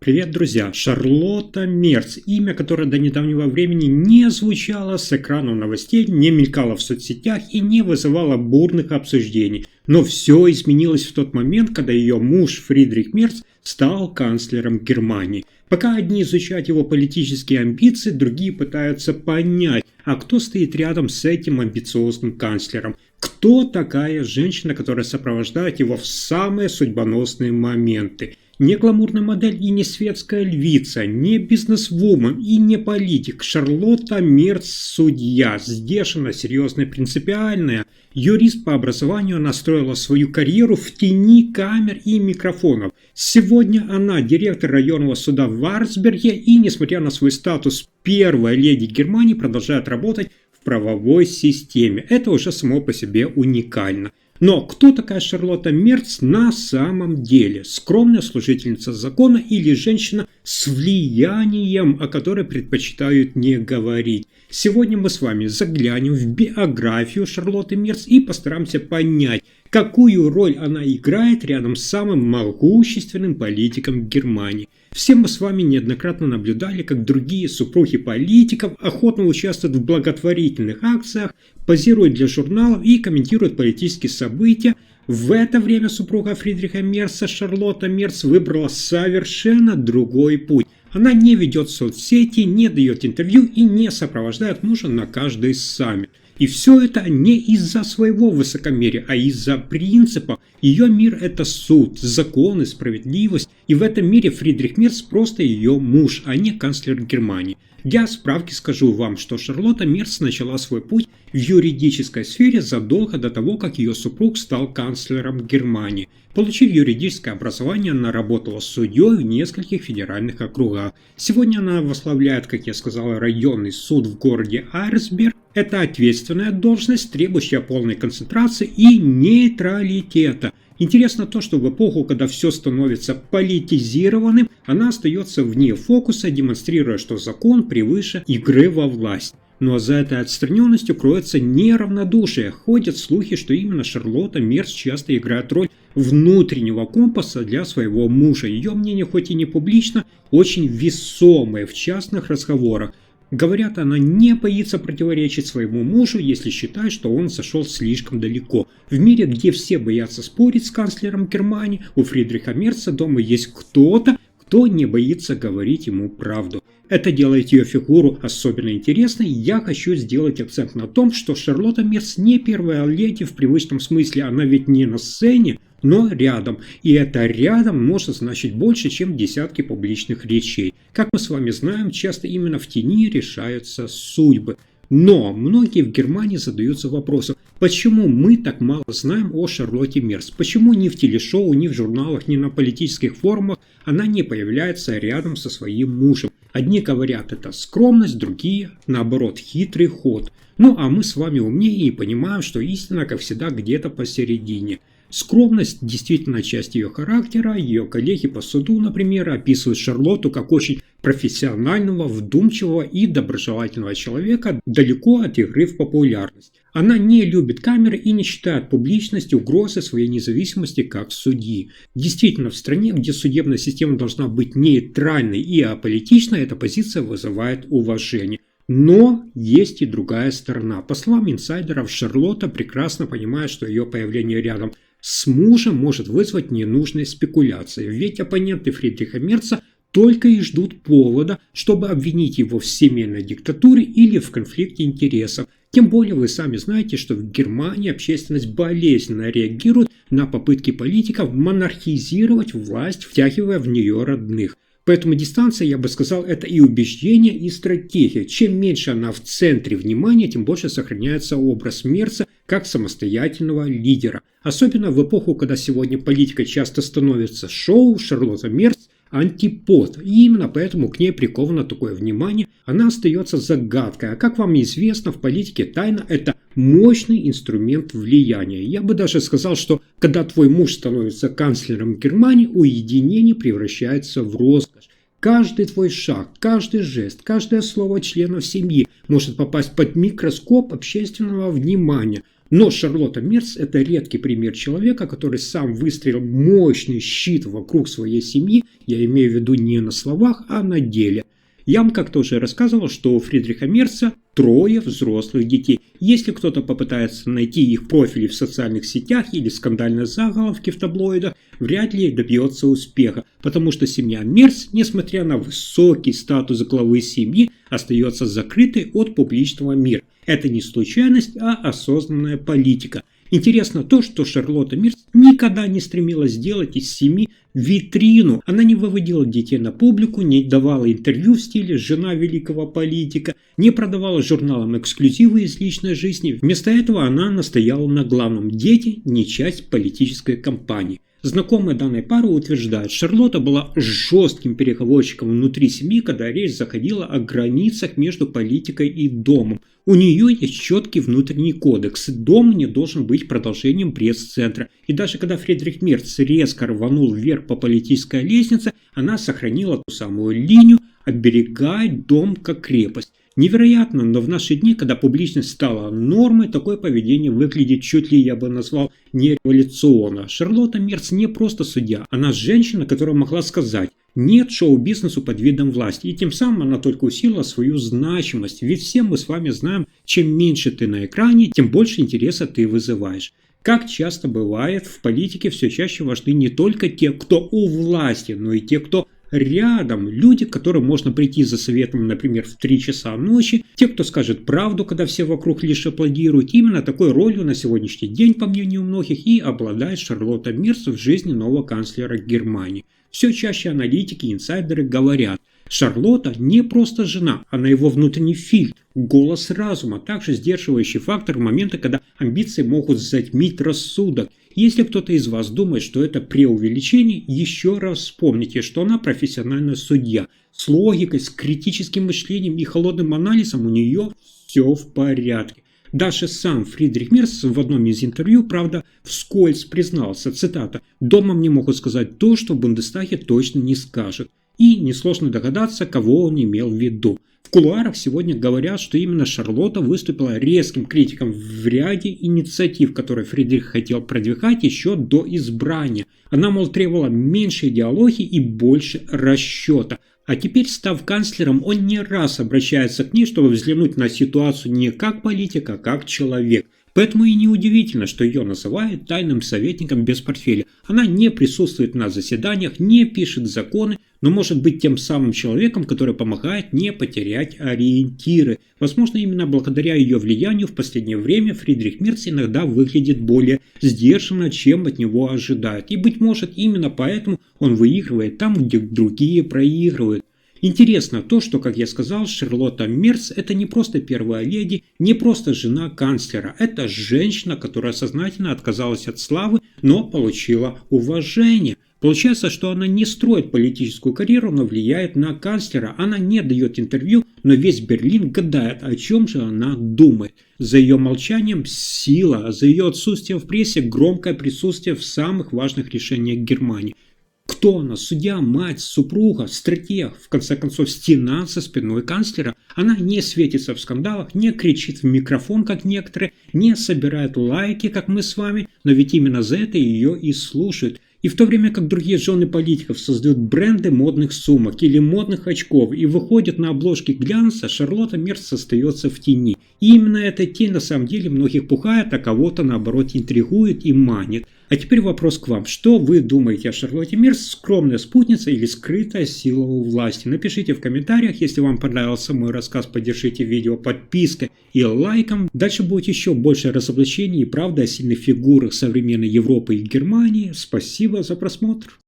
Привет, друзья! Шарлотта Мерц, имя, которое до недавнего времени не звучало с экранов новостей, не мелькало в соцсетях и не вызывало бурных обсуждений. Но все изменилось в тот момент, когда ее муж Фридрих Мерц стал канцлером Германии. Пока одни изучают его политические амбиции, другие пытаются понять, а кто стоит рядом с этим амбициозным канцлером. Кто такая женщина, которая сопровождает его в самые судьбоносные моменты? Не гламурная модель и не светская львица, не бизнесвумен и не политик. Шарлотта Мерц – судья, сдержанная, серьезная, принципиальная. Юрист по образованию, она строила свою карьеру в тени камер и микрофонов. Сегодня она директор районного суда в Арнсберге и, несмотря на свой статус первой леди Германии, продолжает работать в правовой системе. Это уже само по себе уникально. Но кто такая Шарлотта Мерц на самом деле? Скромная служительница закона или женщина с влиянием, о которой предпочитают не говорить? Сегодня мы с вами заглянем в биографию Шарлотты Мерц и постараемся понять, какую роль она играет рядом с самым могущественным политиком Германии. Все мы с вами неоднократно наблюдали, как другие супруги политиков охотно участвуют в благотворительных акциях, позируют для журналов и комментируют политические события. В это время супруга Фридриха Мерца, Шарлотта Мерц, выбрала совершенно другой путь. Она не ведет соцсети, не дает интервью и не сопровождает мужа на каждый саммит. И все это не из-за своего высокомерия, а из-за принципа. Ее мир – это суд, закон и справедливость. И в этом мире Фридрих Мерц просто ее муж, а не канцлер Германии. Для справки скажу вам, что Шарлотта Мерц начала свой путь в юридической сфере задолго до того, как ее супруг стал канцлером Германии. Получив юридическое образование, она работала судьей в нескольких федеральных округах. Сегодня она возглавляет, как я сказал, районный суд в городе Арнсберг. Это ответственная должность, требующая полной концентрации и нейтралитета. Интересно то, что в эпоху, когда все становится политизированным, она остается вне фокуса, демонстрируя, что закон превыше игры во власть. Но за этой отстраненностью кроется неравнодушие. Ходят слухи, что именно Шарлотта Мерц часто играет роль внутреннего компаса для своего мужа. Ее мнение, хоть и не публично, очень весомое в частных разговорах. Говорят, она не боится противоречить своему мужу, если считает, что он зашел слишком далеко. В мире, где все боятся спорить с канцлером Германии, у Фридриха Мерца дома есть кто-то, кто не боится говорить ему правду. Это делает ее фигуру особенно интересной. Я хочу сделать акцент на том, что Шарлотта Мерц не первая леди в привычном смысле, она ведь не на сцене, но рядом. И это рядом может значить больше, чем десятки публичных речей. Как мы с вами знаем, часто именно в тени решаются судьбы. Но многие в Германии задаются вопросом, почему мы так мало знаем о Шарлотте Мерц? Почему ни в телешоу, ни в журналах, ни на политических форумах она не появляется рядом со своим мужем? Одни говорят, это скромность, другие, наоборот, хитрый ход. Ну а мы с вами умнее и понимаем, что истина, как всегда, где-то посередине. Скромность действительно часть ее характера. Ее коллеги по суду, например, описывают Шарлотту как очень профессионального, вдумчивого и доброжелательного человека, далеко от игры в популярность. Она не любит камеры и не считает публичность угрозой своей независимости как судьи. Действительно, в стране, где судебная система должна быть нейтральной и аполитичной, эта позиция вызывает уважение. Но есть и другая сторона. По словам инсайдеров, Шарлотта прекрасно понимает, что ее появление рядом с мужем может вызвать ненужные спекуляции, ведь оппоненты Фридриха Мерца только и ждут повода, чтобы обвинить его в семейной диктатуре или в конфликте интересов. Тем более вы сами знаете, что в Германии общественность болезненно реагирует на попытки политиков монархизировать власть, втягивая в нее родных. Поэтому дистанция, я бы сказал, это и убеждение, и стратегия. Чем меньше она в центре внимания, тем больше сохраняется образ Мерца как самостоятельного лидера. Особенно в эпоху, когда сегодня политика часто становится шоу, Шарлотта Мерц – антипод. И именно поэтому к ней приковано такое внимание. Она остается загадкой. А как вам известно, в политике тайна – это мощный инструмент влияния. Я бы даже сказал, что когда твой муж становится канцлером Германии, уединение превращается в роскошь. Каждый твой шаг, каждый жест, каждое слово членов семьи может попасть под микроскоп общественного внимания. Но Шарлотта Мерц – это редкий пример человека, который сам выстроил мощный щит вокруг своей семьи, я имею в виду не на словах, а на деле. Я вам как-то уже рассказывал, что у Фридриха Мерца 3 взрослых детей. Если кто-то попытается найти их профили в социальных сетях или скандальные заголовки в таблоидах, вряд ли добьется успеха, потому что семья Мерц, несмотря на высокий статус главы семьи, остается закрытой от публичного мира. Это не случайность, а осознанная политика. Интересно то, что Шарлотта Мерц никогда не стремилась сделать из семьи витрину. Она не выводила детей на публику, не давала интервью в стиле «жена великого политика», не продавала журналам эксклюзивы из личной жизни. Вместо этого она настояла на главном: дети не часть политической кампании. Знакомые данной пары утверждают, Шарлотта была жестким переговорщиком внутри семьи, когда речь заходила о границах между политикой и домом. У нее есть четкий внутренний кодекс. Дом не должен быть продолжением пресс-центра. И даже когда Фридрих Мерц резко рванул вверх по политической лестнице, она сохранила ту самую линию, оберегая дом как крепость. Невероятно, но в наши дни, когда публичность стала нормой, такое поведение выглядит чуть ли, я бы назвал, не революционно. Шарлотта Мерц не просто судья, она женщина, которая могла сказать «нет шоу-бизнесу под видом власти», и тем самым она только усилила свою значимость, ведь все мы с вами знаем, чем меньше ты на экране, тем больше интереса ты вызываешь. Как часто бывает, в политике все чаще важны не только те, кто у власти, но и те, кто рядом. Люди, к которым можно прийти за советом, например, в 3 часа ночи, те, кто скажет правду, когда все вокруг лишь аплодируют. Именно такой ролью на сегодняшний день, по мнению многих, и обладает Шарлотта Мерц в жизни нового канцлера Германии. Все чаще аналитики и инсайдеры говорят, Шарлотта не просто жена, она его внутренний фильтр, голос разума, также сдерживающий фактор в моменты, когда амбиции могут затмить рассудок. Если кто-то из вас думает, что это преувеличение, еще раз вспомните, что она профессиональная судья. С логикой, с критическим мышлением и холодным анализом у нее все в порядке. Даже сам Фридрих Мерц в одном из интервью, правда, вскользь признался, цитата, «Дома мне могут сказать то, что в Бундестаге точно не скажут». И несложно догадаться, кого он имел в виду. В кулуарах сегодня говорят, что именно Шарлотта выступила резким критиком в ряде инициатив, которые Фридрих хотел продвигать еще до избрания. Она, мол, требовала меньше идеологии и больше расчета. А теперь, став канцлером, он не раз обращается к ней, чтобы взглянуть на ситуацию не как политик, а как человек. Поэтому и неудивительно, что ее называют тайным советником без портфеля. Она не присутствует на заседаниях, не пишет законы, но может быть тем самым человеком, который помогает не потерять ориентиры. Возможно, именно благодаря ее влиянию в последнее время Фридрих Мерц иногда выглядит более сдержанно, чем от него ожидают. И, быть может, именно поэтому он выигрывает там, где другие проигрывают. Интересно то, что, как я сказал, Шарлотта Мерц – это не просто первая леди, не просто жена канцлера. Это женщина, которая сознательно отказалась от славы, но получила уважение. Получается, что она не строит политическую карьеру, но влияет на канцлера. Она не дает интервью, но весь Берлин гадает, о чем же она думает. За ее молчанием сила, а за ее отсутствием в прессе громкое присутствие в самых важных решениях Германии. Кто она? Судья, мать, супруга, стратег, в конце концов, стена за спиной канцлера. Она не светится в скандалах, не кричит в микрофон, как некоторые, не собирает лайки, как мы с вами, но ведь именно за это ее и слушают. И в то время как другие жены политиков создают бренды модных сумок или модных очков и выходят на обложки глянца, Шарлотта Мерц остается в тени. И именно эта тень на самом деле многих пугает, а кого-то наоборот интригует и манит. А теперь вопрос к вам. Что вы думаете о Шарлотте Мерц? Скромная спутница или скрытая сила у власти? Напишите в комментариях. Если вам понравился мой рассказ, поддержите видео подпиской и лайком. Дальше будет еще больше разоблачений и правды о сильных фигурах современной Европы и Германии. Спасибо за просмотр.